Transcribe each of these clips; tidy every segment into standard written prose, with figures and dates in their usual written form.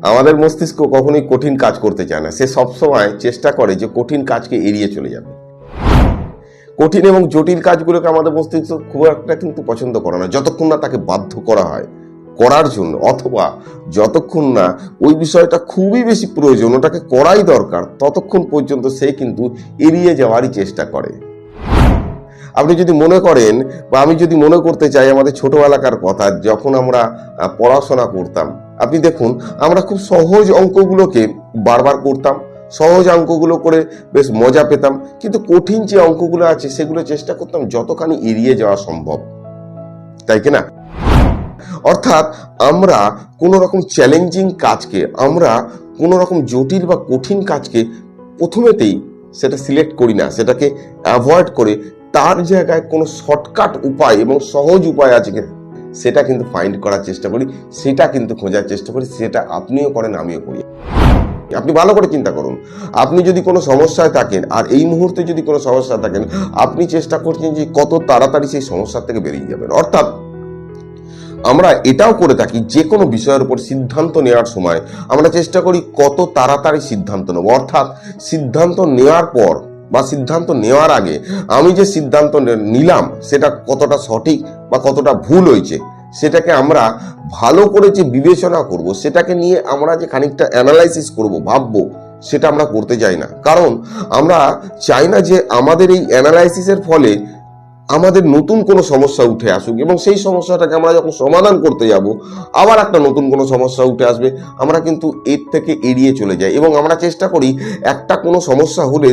আমাদের মস্তিষ্ক কখনোই কঠিন কাজ করতে চায় না, সে সবসময় চেষ্টা করে যে কঠিন কাজকে এড়িয়ে চলে যাবে। কঠিন এবং জটিল কাজগুলোকে আমাদের মস্তিষ্ক খুব একটা কিন্তু পছন্দ করে না, যতক্ষণ না তাকে বাধ্য করা হয় করার জন্য, অথবা যতক্ষণ না ওই বিষয়টা খুবই বেশি প্রয়োজন, ওটাকে করাই দরকার, ততক্ষণ পর্যন্ত সে কিন্তু এড়িয়ে যাওয়ারই চেষ্টা করে। আপনি যদি মনে করেন, বা আমি যদি মনে করতে চাই আমাদের ছোটবেলাকার কথা, যখন আমরা পড়াশোনা করতাম, আপনি দেখুন আমরা খুব সহজ অঙ্কগুলোকে বারবার করতাম, সহজ অঙ্কগুলো করে বেশ মজা পেতাম, কিন্তু কঠিন যে অঙ্কগুলো আছে সেগুলো চেষ্টা করতাম যতখানি এড়িয়ে যাওয়া সম্ভব, তাই কিনা? অর্থাৎ আমরা কোনো রকম চ্যালেঞ্জিং কাজকে, আমরা কোনো রকম জটিল বা কঠিন কাজকে প্রথমেতেই সেটা সিলেক্ট করি না, সেটাকে অ্যাভয়েড করে তার জায়গায় কোনো শর্টকাট উপায় এবং সহজ উপায় আছে সেটা কিন্তু ফাইন্ড করার চেষ্টা করি, সেটা কিন্তু খোঁজার চেষ্টা করি। সেটা আপনিও করেন, আমিও করি। আপনি ভালো করে চিন্তা করুন, আপনি যদি কোনো সমস্যায় থাকেন, আর এই মুহূর্তে যদি কোনো সমস্যা থাকেন, আপনি চেষ্টা করছেন যে কত তাড়াতাড়ি সেই সমস্যা থেকে বেরিয়ে যাবেন। অর্থাৎ আমরা এটাও করে থাকি, যে কোনো বিষয়ের উপর সিদ্ধান্ত নেওয়ার সময় আমরা চেষ্টা করি কত তাড়াতাড়ি সিদ্ধান্ত নেব। অর্থাৎ সিদ্ধান্ত নেওয়ার পর বা সিদ্ধান্ত নেওয়ার আগে আমি যে সিদ্ধান্ত নিলাম সেটা কতটা সঠিক বা কতটা ভুল হয়েছে সেটাকে আমরা ভালো করে যে বিবেচনা করব, সেটাকে নিয়ে আমরা যে খানিকটা অ্যানালাইসিস করব, ভাববো, সেটা আমরা করতে চাই না। কারণ আমরা চাই না যে আমাদের এই অ্যানালাইসিসের ফলে আমাদের নতুন কোনো সমস্যা উঠে আসুক, এবং সেই সমস্যাটাকে আমরা যখন সমাধান করতে যাব আবার একটা নতুন কোনো সমস্যা উঠে আসবে। আমরা কিন্তু এর থেকে এড়িয়ে চলে যাই, এবং আমরা চেষ্টা করি একটা কোনো সমস্যা হলে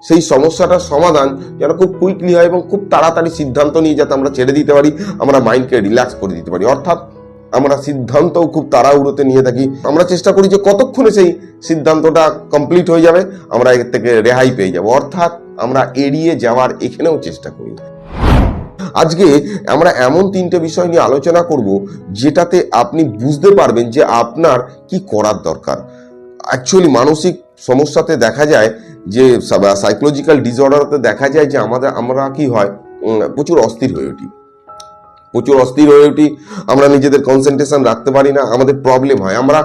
সেই সমস্যাটার সমাধান যেন খুব কুইকলি হয় এবং খুব তাড়াতাড়ি সিদ্ধান্ত নিয়ে যাতে আমরা ছেড়ে দিতে পারি, আমরা মাইন্ডকে রিল্যাক্স করে দিতে পারি। অর্থাৎ আমরা সিদ্ধান্তও খুব তাড়াহুড়োতে নিয়ে থাকি, আমরা চেষ্টা করি যে কতক্ষণে সেই সিদ্ধান্তটা কমপ্লিট হয়ে যাবে, আমরা এর থেকে রেহাই পেয়ে যাব। অর্থাৎ আমরা এড়িয়ে যাওয়ার এখানেও চেষ্টা করি। আজকে আমরা এমন তিনটে বিষয় নিয়ে আলোচনা করব যেটাতে আপনি বুঝতে পারবেন যে আপনার কি করার দরকার। অ্যাকচুয়ালি মানসিক সমস্যাতে দেখা যায় যে, সাইকোলজিক্যাল ডিসঅর্ডারতে দেখা যায় যে আমরা কি হয়, প্রচুর অস্থির হয়ে উঠি, আমরা নিজেদের কনসেন্ট্রেশন রাখতে পারি না, আমাদের প্রবলেম হয়, আমরা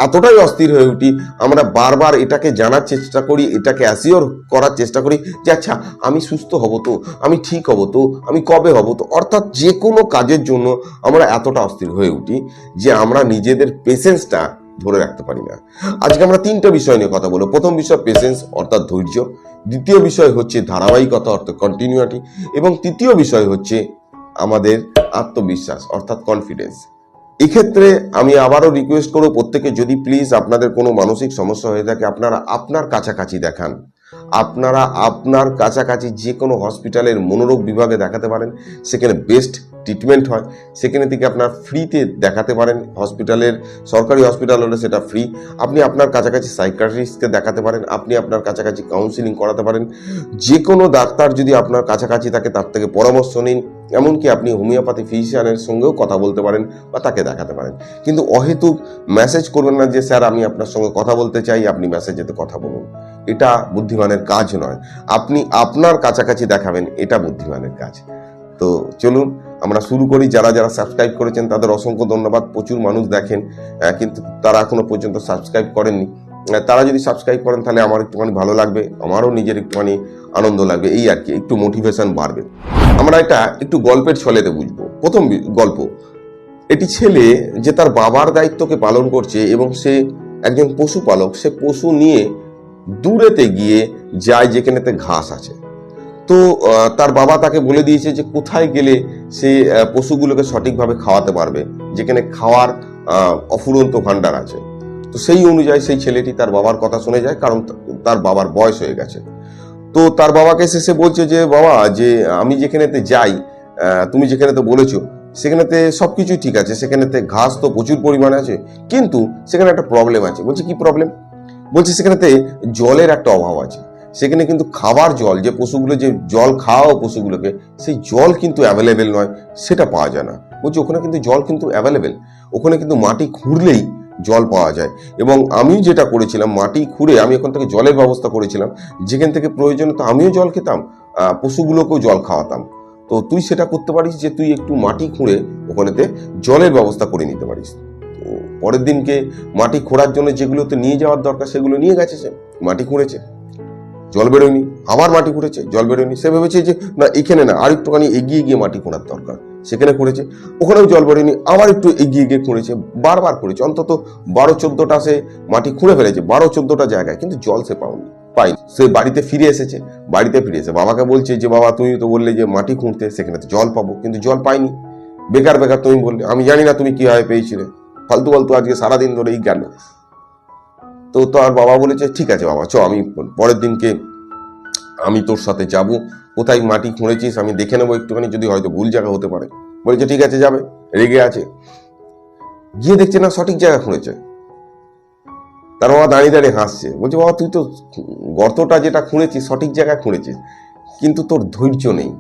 এতটাই অস্থির হয়ে উঠি, আমরা বারবার এটাকে জানার চেষ্টা করি, এটাকে অ্যাসিওর করার চেষ্টা করি যে আচ্ছা আমি সুস্থ হব তো, আমি ঠিক হব তো, আমি কবে হব তো। অর্থাৎ যে কোনো কাজের জন্য আমরা এতটা অস্থির হয়ে উঠি যে আমরা নিজেদের পেশেন্সটা ধরে রাখতে পারি না। আজকে আমরা তিনটা বিষয় নিয়ে কথা বলবো। প্রথম বিষয় পেশেন্স অর্থাৎ ধৈর্য, দ্বিতীয় বিষয় হচ্ছে ধারাবাহিকতা অর্থাৎ কন্টিনিউটি, এবং তৃতীয় বিষয় হচ্ছে আমাদের আত্মবিশ্বাস অর্থাৎ কনফিডেন্স। এক্ষেত্রে আমি আবারও রিকোয়েস্ট করব প্রত্যেকে, যদি প্লিজ আপনাদের কোনো মানসিক সমস্যা হয়ে থাকে, আপনারা আপনার কাছাকাছি দেখান। আপনারা আপনার কাছাকাছি যে কোনো হসপিটালের মনোরোগ বিভাগে দেখাতে পারেন, সেখানে বেস্ট ট্রিটমেন্ট হয়, সেখানে থেকে আপনার ফ্রিতে দেখাতে পারেন। হসপিটালের, সরকারি হসপিটাল হলে সেটা ফ্রি। আপনি আপনার কাছাকাছি সাইকিয়াট্রিস্টকে দেখাতে পারেন, আপনি আপনার কাছাকাছি কাউন্সিলিং করাতে পারেন। যে কোনো ডাক্তার যদি আপনার কাছাকাছি থাকে তার থেকে পরামর্শ নিন। এমনকি আপনি হোমিওপ্যাথি ফিজিশিয়ানের সঙ্গেও কথা বলতে পারেন বা তাকে দেখাতে পারেন। কিন্তু অহেতুক মেসেজ করবেন না যে স্যার আমি আপনার সঙ্গে কথা বলতে চাই, আপনি মেসেজেতে কথা বলুন। এটা বুদ্ধিমানের কাজ নয়। আপনি আপনার কাছাকাছি দেখাবেন, এটা বুদ্ধিমানের কাজ। তো চলুন আমরা শুরু করি। যারা যারা সাবস্ক্রাইব করেছেন তাদের অসংখ্য ধন্যবাদ। প্রচুর মানুষ দেখেন কিন্তু তারা এখনো পর্যন্ত সাবস্ক্রাইব করেননি। তারা যদি সাবস্ক্রাইব করেন তাহলে আমার একটুখানি ভালো লাগবে, আমারও নিজের একটুখানি আনন্দ লাগবে, এই আর কি, একটু মোটিভেশন বাড়বে। আমরা এটা একটু গল্পের ছলেতে বুঝবো। প্রথম গল্প, এটি ছেলে যে তার বাবার দায়িত্বকে পালন করছে এবং সে একজন পশুপালক। সে পশু নিয়ে দূরেতে গিয়ে যায় যেখানেতে ঘাস আছে। তো তার বাবা তাকে বলে দিয়েছে যে কোথায় গেলে সে পশুগুলোকে সঠিকভাবে খাওয়াতে পারবে, যেখানে খাওয়ার অফুরন্ত ভান্ডার আছে। তো সেই অনুযায়ী সেই ছেলেটি তার বাবার কথা শুনে যায়, কারণ তার বাবার বয়স হয়ে গেছে। তো তার বাবাকে শেষে বলছে যে বাবা, যে আমি যেখানেতে যাই, তুমি যেখানেতে বলেছো সেখানেতে সবকিছুই ঠিক আছে, সেখানেতে ঘাস তো প্রচুর পরিমাণে আছে, কিন্তু সেখানে একটা প্রবলেম আছে। বলছে কি প্রবলেম? বলছে সেখানেতে জলের একটা অভাব আছে। সেখানে কিন্তু খাবার জল, যে পশুগুলো যে জল খাওয়াও পশুগুলোকে, সেই জল কিন্তু অ্যাভেলেবেল নয়, সেটা পাওয়া যায় না। বলছি ওখানে কিন্তু জল কিন্তু অ্যাভেলেবেল, ওখানে কিন্তু মাটি খুঁড়লেই জল পাওয়া যায়। এবং আমি যেটা করেছিলাম, মাটি খুঁড়ে আমি ওখান থেকে জলের ব্যবস্থা করেছিলাম, যেখান থেকে প্রয়োজনে তো আমিও জল খেতাম, পশুগুলোকেও জল খাওয়াতাম। তো তুই সেটা করতে পারিস যে তুই একটু মাটি খুঁড়ে ওখানেতে জলের ব্যবস্থা করে নিতে পারিস। পরের দিনকে মাটি খোঁড়ার জন্য যেগুলোতে নিয়ে যাওয়ার দরকার সেগুলো নিয়ে গেছে, সে মাটি খুঁড়েছে, জল বেরোয়নি, আবার মাটি খুঁড়েছে, জল বেরোয়নি। সে ভেবেছে যে না এখানে না, আর একটুখানি এগিয়ে গিয়ে মাটি খোঁড়ার দরকার, সেখানে খুঁড়েছে, ওখানেও জল বেরোয়নি, আবার একটু এগিয়ে গিয়ে খুঁড়েছে, বারবার খুঁড়েছে, অন্তত 12-14টা সে মাটি খুঁড়ে ফেলেছে, 12-14টা জায়গায়, কিন্তু জল সে পায়নি। সে বাড়িতে ফিরে এসেছে, বাবাকে বলছে যে বাবা তুমি তো বললে যে মাটি খুঁড়তে, সেখানে তো জল পাবো, কিন্তু জল পাইনি, বেকার তুমি বললে, আমি জানি না তুমি কিভাবে পেয়েছিলে, ফালতু আজকে সারাদিন ধরেই গেল। তো তার বাবা বলেছে ঠিক আছে বাবা, চ আমি পরের দিনকে আমি তোর সাথে যাব, কোথায় মাটি খুঁড়েছিস আমি দেখে নেবো একটুখানি, যদি হয়তো ভুল জায়গা হতে পারে। বলেছে ঠিক আছে যাবে, রেগে আছে, গিয়ে দেখছে না সঠিক জায়গা খুঁড়েছে। তার বাবা দাঁড়িয়ে হাসছে, বলছে বাবা তুই তো গর্তটা যেটা খুঁড়েছিস সঠিক জায়গায় খুঁড়েছিস, কিন্তু তোর ধৈর্য নেই,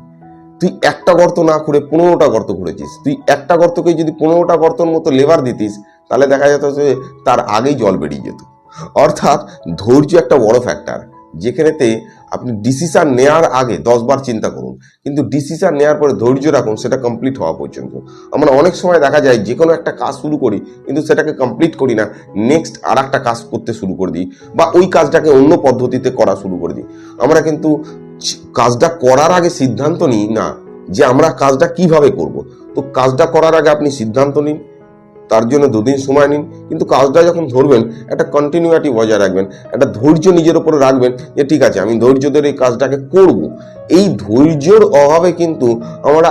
তুই একটা গর্ত না খুঁড়ে 15টা গর্ত খুঁড়েছিস। তুই একটা গর্তকে যদি 15টা গর্তর মতো লেবার দিতিস, তাহলে দেখা যেত যে তার আগেই জল বেরিয়ে যেত। অর্থাৎ ধৈর্য একটা বড় ফ্যাক্টর, যেখানেতে আপনি ডিসিশন নেওয়ার আগে 10 বার চিন্তা করুন, কিন্তু ডিসিশন নেওয়ার পরে ধৈর্য রাখুন সেটা কমপ্লিট হওয়া পর্যন্ত। আমরা অনেক সময় দেখা যায় যে কোনো একটা কাজ শুরু করি, কিন্তু সেটাকে কমপ্লিট করি না, নেক্সট আর একটা কাজ করতে শুরু করে দিই, বা ওই কাজটাকে অন্য পদ্ধতিতে করা শুরু করে দিই। আমরা কিন্তু কাজটা করার আগে সিদ্ধান্ত নিই না যে আমরা কাজটা কিভাবে করব। তো কাজটা করার আগে আপনি সিদ্ধান্ত নিন, তার জন্য 2 দিন সময় নিন, কিন্তু কাজটা যখন ধরবেন একটা কন্টিনিউটি বজায় রাখবেন, একটা ধৈর্য নিজের উপরে রাখবেন যে ঠিক আছে আমি ধৈর্য ধরে এই কাজটাকে করব। এই ধৈর্যের অভাবে কিন্তু আমরা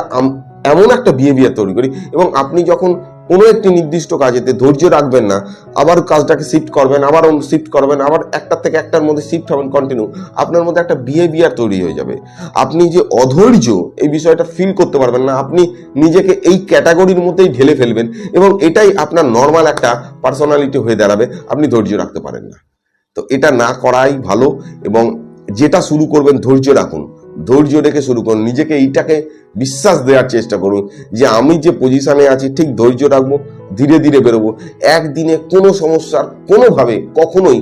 এমন একটা বিহেভিয়ার তৈরি করি, এবং আপনি যখন কোনো একটি নির্দিষ্ট কাজেতে ধৈর্য রাখবেন না, আবার কাজটাকে শিফট করবেন, আবার শিফট করবেন, আবার একটার থেকে একটার মধ্যে শিফট হবেন কন্টিনিউ, আপনার মধ্যে একটা বিহেভিয়ার তৈরি হয়ে যাবে। আপনি যে অধৈর্য এই বিষয়টা ফিল করতে পারবেন না, আপনি নিজেকে এই ক্যাটাগরির মধ্যেই ঢেলে ফেলবেন, এবং এটাই আপনার নর্মাল একটা পার্সোনালিটি হয়ে দাঁড়াবে, আপনি ধৈর্য রাখতে পারেন না। তো এটা না করাই ভালো, এবং যেটা শুরু করবেন ধৈর্য রাখুন, ধৈর্য রেখে শুরু করুন, নিজেকে এইটাকে বিশ্বাস দেওয়ার চেষ্টা করুন যে আমি যে পজিশনে আছি ঠিক ধৈর্য রাখবো, ধীরে ধীরে বেরোবো। একদিনে কোনো সমস্যার কোনোভাবে কখনোই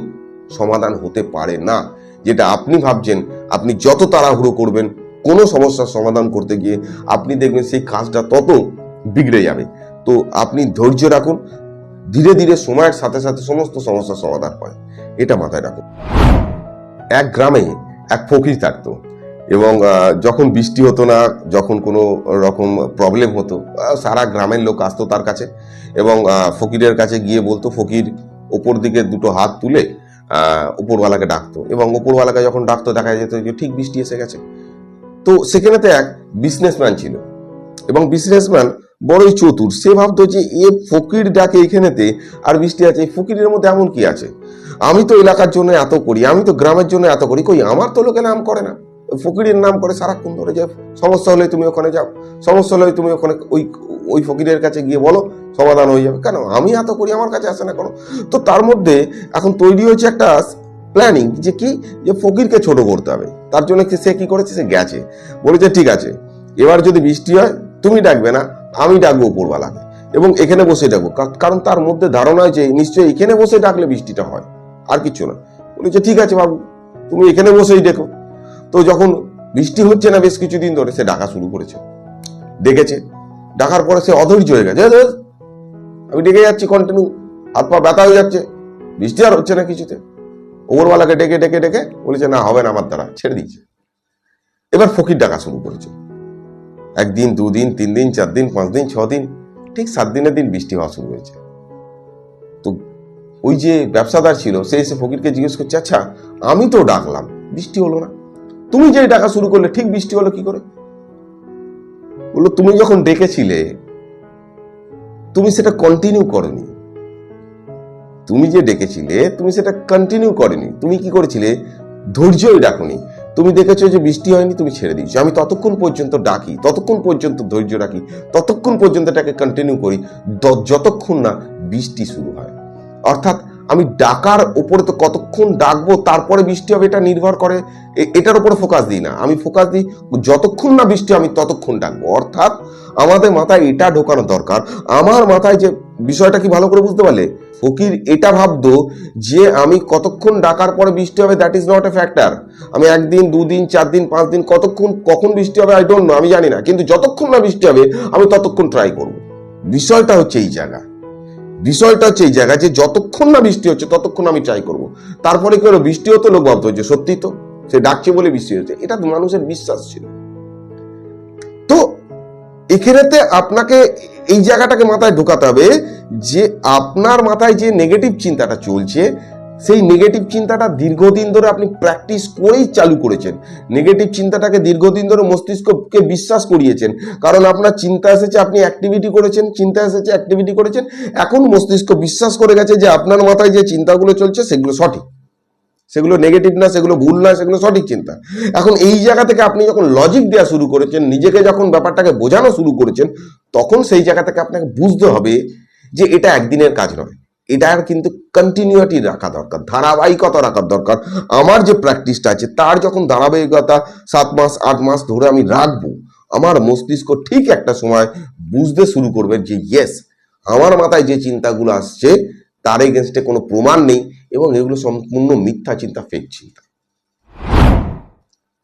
সমাধান হতে পারে না। যেটা আপনি ভাবছেন, আপনি যত তাড়াহুড়ো করবেন কোনো সমস্যার সমাধান করতে গিয়ে, আপনি দেখবেন সেই কাজটা তত বিগড়ে যাবে। তো আপনি ধৈর্য রাখুন, ধীরে ধীরে সময়ের সাথে সাথে সমস্ত সমস্যার সমাধান হয়, এটা মাথায় রাখুন। এক গ্রামে এক ফকির থাকতো, এবং যখন বৃষ্টি হতো না, যখন কোনো রকম প্রবলেম হতো, সারা গ্রামের লোক আসতো তার কাছে, এবং ফকিরের কাছে গিয়ে বলতো, ফকির ওপর দিকে দুটো হাত তুলে উপরওয়ালাকে ডাকতো, এবং উপরওয়ালাকে যখন ডাকতো দেখা যেত যে ঠিক বৃষ্টি এসে গেছে। তো সেখানেতে এক বিজনেসম্যান ছিল, এবং বিজনেসম্যান বড়ই চতুর। সে ভাবতো যে এ ফকির ডাকে এখানেতে আর বৃষ্টি আছে, এই ফকিরের মধ্যে এমন কি আছে, আমি তো এলাকার জন্য এত করি, আমি তো গ্রামের জন্য এত করি, কই আমার তো লোকে নাম করে না, ফকিরের নাম করে সারাক্ষণ ধরে যায়। সমস্যা হলে তুমি ওখানে যাও, সমস্যা হলে তুমি ওখানে ওই ফকিরের কাছে গিয়ে বলো, সমাধান হয়ে যাবে। কেন আমি এত করি, আমার কাছে আসে না কোনো? তো তার মধ্যে এখন তৈরি হয়েছে একটা প্ল্যানিং, যে কি, যে ফকিরকে ছোট করতে হবে। তার জন্য সে কি করেছে, সে গেছে, বলেছে ঠিক আছে এবার যদি বৃষ্টি হয় তুমি ডাকবে না, আমি ডাকবো উপরওয়ালাকে, এবং এখানে বসে ডাকবো, কারণ তার মধ্যে ধারণা যে নিশ্চয়ই এখানে বসে ডাকলে বৃষ্টিটা হয়, আর কিছু না। বলেছে ঠিক আছে বাবু, তুমি এখানে বসেই দেখো। তো যখন বৃষ্টি হচ্ছে না বেশ কিছুদিন ধরে, সে ডাকা শুরু করেছে, ডেকেছে, ডাকার পরে সে অধৈর্য হয়ে গেছে, আমি ডেকে যাচ্ছি কন্টিনিউ, হাত পা ব্যথা হয়ে যাচ্ছে, বৃষ্টি আর হচ্ছে না কিছুতে। ওপরওয়ালাকে ডেকে ডেকে ডেকে বলেছে না হবে না আমার দ্বারা, ছেড়ে দিয়েছে। এবার ফকির ডাকা শুরু করেছে, 1 দিন 2 দিন 3 দিন 4 দিন 5 দিন 6 দিন, ঠিক 7 দিনের দিন বৃষ্টি হওয়া শুরু হয়েছে। তো ওই যে ব্যবসাদার ছিল, সে এসে ফকিরকে জিজ্ঞেস করছে, আচ্ছা আমি তো ডাকলাম বৃষ্টি হলো না, তুমি যে ডাকা শুরু করলে ঠিক বৃষ্টি হলো কি করে? বললো তুমি যখন ডেকেছিলে তুমি সেটা কন্টিনিউ করনি, তুমি যে ডেকেছিলে তুমি সেটা কন্টিনিউ করনি, তুমি কি করেছিলে, ধৈর্যই রাখনি। তুমি দেখেছো যে বৃষ্টি হয়নি, তুমি ছেড়ে দিয়েছো। আমি ততক্ষণ পর্যন্ত ডাকি, ততক্ষণ পর্যন্ত ধৈর্য রাখি, ততক্ষণ পর্যন্ত এটাকে কন্টিনিউ করি যতক্ষণ না বৃষ্টি শুরু হয়। অর্থাৎ আমি ডাকার উপরে তো কতক্ষণ ডাকবো তারপরে বৃষ্টি হবে এটা নির্ভর করে, এটার উপরে ফোকাস দিই না, আমি ফোকাস দিই যতক্ষণ না বৃষ্টি আমি ততক্ষণ ডাকবো। অর্থাৎ আমাদের মাথায় এটা ঢোকানো দরকার। আমার মাথায় যে বিষয়টা কি ভালো করে বুঝতে পারলে, ফকির এটা ভাবতো যে আমি কতক্ষণ ডাকার পরে বৃষ্টি হবে that is not a factor. আমি 1 দিন 2 দিন 4 দিন 5 দিন কখন বৃষ্টি হবে আই ডোন্ট নো, আমি জানি না, কিন্তু যতক্ষণ না বৃষ্টি হবে আমি ততক্ষণ ট্রাই করব। বিষয়টা হচ্ছে এই জায়গা, বিষয়টা হচ্ছে এই জায়গায় যে যতক্ষণ না বৃষ্টি হচ্ছে ততক্ষণ আমি ট্রাই করব। তারপরে কি হলো, বৃষ্টি হতো, লোক ভাবতো হচ্ছে সত্যি তো সে ডাকছে বলে বৃষ্টি হচ্ছে, এটা মানুষের বিশ্বাস ছিল। তো এখানেতে আপনাকে এই জায়গাটাকে মাথায় ঢোকাতে হবে যে আপনার মাথায় যে নেগেটিভ চিন্তাটা চলছে, সেই নেগেটিভ চিন্তাটা দীর্ঘদিন ধরে আপনি প্র্যাকটিস করেই চালু করেছেন। নেগেটিভ চিন্তাটাকে দীর্ঘদিন ধরে মস্তিষ্ককে বিশ্বাস করিয়েছেন, কারণ আপনার চিন্তা এসেছে, আপনি অ্যাক্টিভিটি করেছেন, চিন্তা এসেছে, অ্যাক্টিভিটি করেছেন, এখন মস্তিষ্ক বিশ্বাস করে গেছে যে আপনার মাথায় যে চিন্তাগুলো চলছে সেগুলো সঠিক, সেগুলো নেগেটিভ না, সেগুলো ভুল না, সেগুলো সঠিক চিন্তা। এখন এই জায়গা থেকে আপনি যখন লজিক দেওয়া শুরু করেছেন, নিজেকে যখন ব্যাপারটাকে বোঝানো শুরু করেছেন, তখন সেই জায়গা থেকে আপনাকে বুঝতে হবে যে এটা একদিনের কাজ নয়, এটার কিন্তু কন্টিনিউটি রাখা দরকার, ধারাবাহিকতা রাখার দরকার। আমার যে প্র্যাকটিসটা আছে তার যখন ধারাবাহিকতা 7 মাস 8 মাস ধরে আমি রাখবো, আমার মস্তিষ্ক ঠিক একটা সময় বুঝতে শুরু করবে যে ইয়েস, আমার মাথায় যে চিন্তাগুলো আসছে তার এগেনস্টে কোনো প্রমাণ নেই এবং এগুলো সম্পূর্ণ মিথ্যা চিন্তা, ফেক চিন্তা।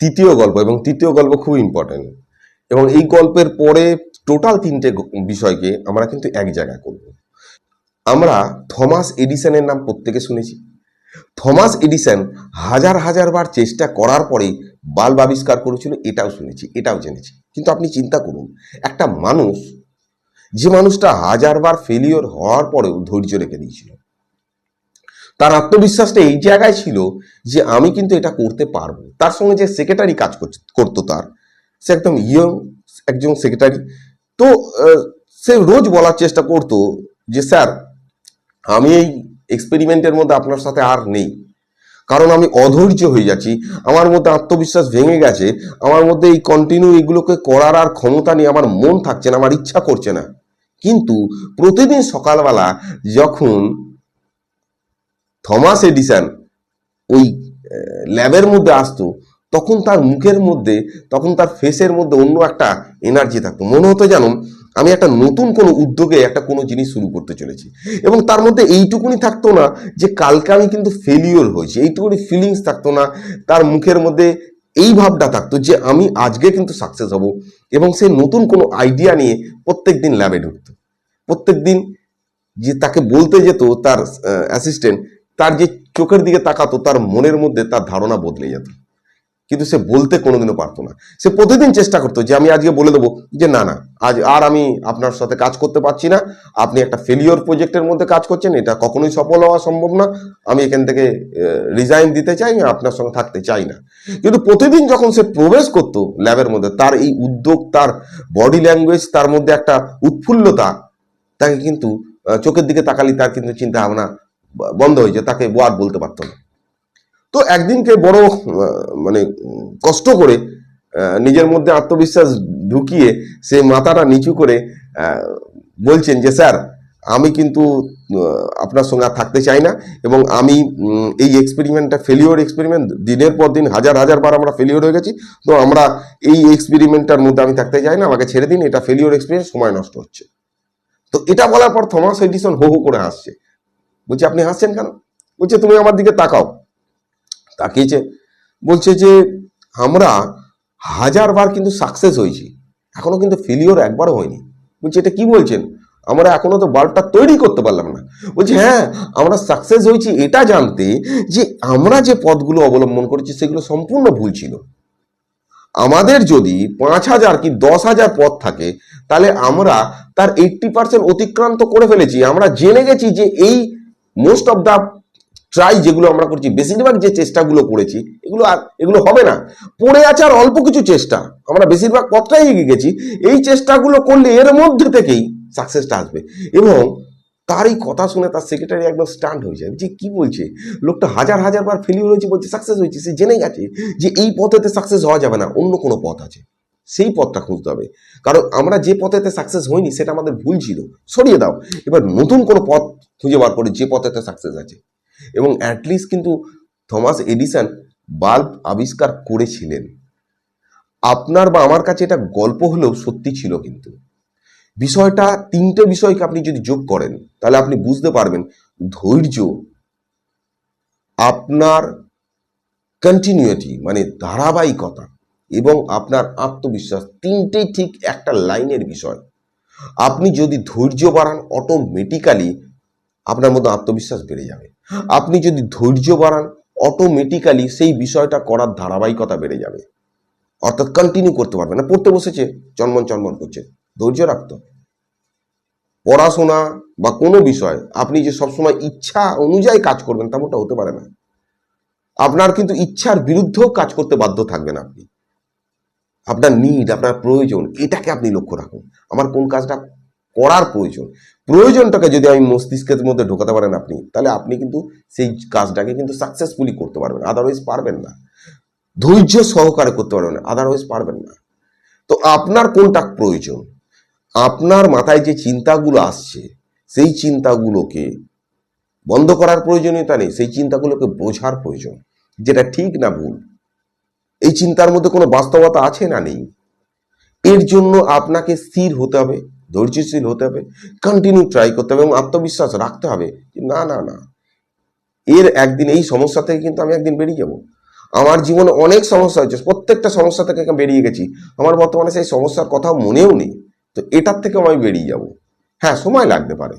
তৃতীয় গল্প, এবং তৃতীয় গল্প খুব ইম্পর্টেন্ট, এবং এই গল্পের পরে টোটাল 3টে বিষয়কে আমরা কিন্তু এক জায়গায় করব। আমরা থমাস এডিসনের নাম প্রত্যেকে শুনেছি। থমাস এডিসন হাজার হাজার বার চেষ্টা করার পরে বাল্ব আবিষ্কার করেছিল, এটাও শুনেছি, এটাও জেনেছি। কিন্তু আপনি চিন্তা করুন, একটা মানুষ, যে মানুষটা হাজার বার ফেলিওর হওয়ার পরেও ধৈর্য রেখে দিয়েছিল, তার আত্মবিশ্বাসটা এই জায়গায় ছিল যে আমি কিন্তু এটা করতে পারবো। তার সঙ্গে যে সেক্রেটারি কাজ করতো, তার সে একদম ইয়ং একজন সেক্রেটারি। তো সে রোজ বলার চেষ্টা করতো যে স্যার, আমি এই এক্সপেরিমেন্টের মধ্যে আপনার সাথে আর নেই, কারণ আমি অধৈর্য হয়ে যাচ্ছি, আমার মধ্যে আত্মবিশ্বাস ভেঙে গেছে, আমার মধ্যে এই কন্টিনিউ এগুলোকে করার আর ক্ষমতা নেই, আমার মন থাকছে না, আমার ইচ্ছা করছে না। কিন্তু প্রতিদিন সকালবেলা যখন থমাস এডিসন ওই ল্যাবের মধ্যে আসতো, তখন তার মুখের মধ্যে, তখন তার ফেসের মধ্যে অন্য একটা এনার্জি থাকতো, মনে হতো যেন আমি একটা নতুন কোনো উদ্যোগে একটা কোনো জিনিস শুরু করতে চলেছি। এবং তার মধ্যে এইটুকুনি থাকতো না যে কালকে আমি কিন্তু ফেলিওর হয়েছি, এইটুকুনি ফিলিংস থাকতো না। তার মুখের মধ্যে এই ভাবটা থাকতো যে আমি আজকে কিন্তু সাকসেস হব। এবং সে নতুন কোনো আইডিয়া নিয়ে প্রত্যেক দিন ল্যাবে ঢুকতো। প্রত্যেক দিন যে তাকে বলতে যেত তার অ্যাসিস্ট্যান্ট, তার যে চোখের দিকে তাকাতো, তার মনের মধ্যে তার ধারণা বদলে যেত, কিন্তু সে বলতে কোনোদিনও পারতো না। সে প্রতিদিন চেষ্টা করতো যে আমি আজকে বলে দেবো যে না না, আজ আর আমি আপনার সাথে কাজ করতে পারছি না, আপনি একটা ফেলিওর প্রজেক্টের মধ্যে কাজ করছেন, এটা কখনোই সফল হওয়া সম্ভব না, আমি এখান থেকে রিজাইন দিতে চাই, আপনার সঙ্গে থাকতে চাই না। কিন্তু প্রতিদিন যখন সে প্রবেশ করতো ল্যাবের মধ্যে, তার এই উদ্যোগ, তার বডি ল্যাঙ্গুয়েজ, তার মধ্যে একটা উৎফুল্লতা, তাকে কিন্তু চোখের দিকে তাকালি তার কিন্তু চিন্তা ভাবনা বন্ধ হয়ে যায়, তাকে আর বলতে পারতো না। তো একদিনকে বড় মানে কষ্ট করে নিজের মধ্যে আত্মবিশ্বাস ঢুকিয়ে সে মাথাটা নিচু করে বলছেন যে স্যার, আমি কিন্তু আপনার সঙ্গে আর থাকতে চাই না, এবং আমি এই এক্সপেরিমেন্টটা ফেলিওর এক্সপেরিমেন্ট, দিনের পর দিন হাজার হাজার বার আমরা ফেলিওর হয়ে গেছি, তো আমরা এই এক্সপেরিমেন্টটার মধ্যে আমি থাকতে চাই না, আমাকে ছেড়ে দিন, এটা ফেলিওর এক্সপেরিমেন্ট, সময় নষ্ট হচ্ছে। তো এটা বলার পর থমাস এডিসন হো হো করে হাসছে। বলছে আপনি হাসছেন কেন? বলছে তুমি আমার দিকে তাকাও। তাকিয়েছে, বলছে যে আমরা হাজার বার কিন্তু সাকসেস হয়েছি, এখনো কিন্তু ফেলিওর একবারও হয়নি। বলছে এটা কি বলছেন, আমরা এখনো তো বাল্বটা তৈরি করতে পারলাম না। বলছে হ্যাঁ, আমরা সাকসেস হয়েছি এটা জানতে যে আমরা যে পথগুলো অবলম্বন করেছি সেগুলো সম্পূর্ণ ভুল ছিল। আমাদের যদি 5,000 কি 10,000 পথ থাকে, তাহলে আমরা তার 80% অতিক্রান্ত করে ফেলেছি। আমরা জেনে গেছি যে এই মোস্ট অফ দা ট্রাই যেগুলো আমরা করছি, বেশিরভাগ যে চেষ্টাগুলো করেছি, এগুলো হবে না। পড়ে আছে আর অল্প কিছু চেষ্টা, আমরা বেশিরভাগ পথটাই এগিয়ে গেছি, এই চেষ্টাগুলো করলে এর মধ্যে থেকেই সাকসেসটা আসবে। এবং তার এই কথা শুনে তার সেক্রেটারি একদম স্টান্ট হয়ে যায়, যে কি বলছে লোকটা, হাজার হাজার বার ফেলিওর হয়েছে বলছে সাকসেস হয়েছে। সে জেনে গেছে যে এই পথেতে সাকসেস হওয়া যাবে না, অন্য কোনো পথ আছে, সেই পথটা খুঁজতে হবে। কারণ আমরা যে পথেতে সাকসেস হয়নি সেটা আমাদের ভুল ছিল, সরিয়ে দাও, এবার নতুন কোনো পথ খুঁজে বার করে যে পথেতে সাকসেস আছে। এবং অ্যাটলিস্ট কিন্তু থমাস এডিসন বাল্ব আবিষ্কার করেছিলেন। আপনার বা আমার কাছে এটা গল্প হলেও সত্যি ছিল। কিন্তু বিষয়টা, 3টে বিষয়কে আপনি যদি যোগ করেন তাহলে আপনি বুঝতে পারবেন ধৈর্য, আপনার কন্টিনিউটি মানে ধারাবাহিকতা, এবং আপনার আত্মবিশ্বাস, 3টেই ঠিক একটা লাইনের বিষয়। আপনি যদি ধৈর্য বাড়ান, অটোমেটিক্যালি আপনার মধ্যে আত্মবিশ্বাস বেড়ে যাবে। আপনি যদি ধৈর্য বাড়ান, অটোমেটিক্যালি সেই বিষয়টা করার ধারাবাহিকতা বেড়ে যাবে, অর্থাৎ কন্টিনিউ করতে পারবে না। পড়তে বসেছে, চনমন চনমন করছে, ধৈর্য রাখতে হবে। পড়াশোনা বা কোনো বিষয় আপনি যে সবসময় ইচ্ছা অনুযায়ী কাজ করবেন তেমনটা হতে পারে না। আপনার কিন্তু ইচ্ছার বিরুদ্ধেও কাজ করতে বাধ্য থাকবেন আপনি। আপনার নিড, আপনার প্রয়োজন, এটাকে আপনি লক্ষ্য রাখুন। আমার কোন কাজটা করার প্রয়োজন, প্রয়োজনটাকে যদি আমি মস্তিষ্কের মধ্যে ঢোকাতে পারেন আপনি, তাহলে আপনি কিন্তু সেই কাজটাকে কিন্তু সাকসেসফুলি করতে পারবেন, আদারওয়াইজ পারবেন না। ধৈর্য সহকারে করতে পারবেন, আদারওয়াইজ পারবেন না। তো আপনার কোনটা প্রয়োজন, আপনার মাথায় যে চিন্তাগুলো আসছে সেই চিন্তাগুলোকে বন্ধ করার প্রয়োজনীয়তা নেই, সেই চিন্তাগুলোকে বোঝার প্রয়োজন, যেটা ঠিক না ভুল, এই চিন্তার মধ্যে কোনো বাস্তবতা আছে না নেই। এর জন্য আপনাকে স্থির হতে হবে, ধৈর্যশীল হতে হবে, কন্টিনিউ ট্রাই করতে হবে এবং আত্মবিশ্বাস রাখতে হবে যে না না না, এর একদিন এই সমস্যা থেকে কিন্তু আমি একদিন বেরিয়ে যাব। আমার জীবনে অনেক সমস্যা হয়েছে, প্রত্যেকটা সমস্যা থেকে আমি বেরিয়ে গেছি, আমার বর্তমানে সেই সমস্যার কথা মনেও নেই, তো এটার থেকেও আমি বেরিয়ে যাব। হ্যাঁ, সময় লাগতে পারে,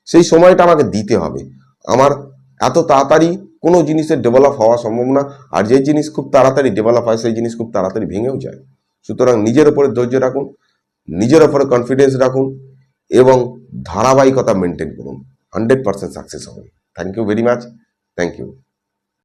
সেই সময়টা আমাকে দিতে হবে। আমার এত তাড়াতাড়ি কোনো জিনিসের ডেভেলপ হওয়া সম্ভব না, আর যে জিনিস খুব তাড়াতাড়ি ডেভেলপ হয় সেই জিনিস খুব তাড়াতাড়ি ভেঙেও যায়। সুতরাং নিজের উপরে ধৈর্য রাখুন, নিজের উপরে কনফিডেন্স রাখুন এবং ধারাবাহিকতা মেনটেন করুন, 100% সাকসেস হবে। Thank you very much, thank you.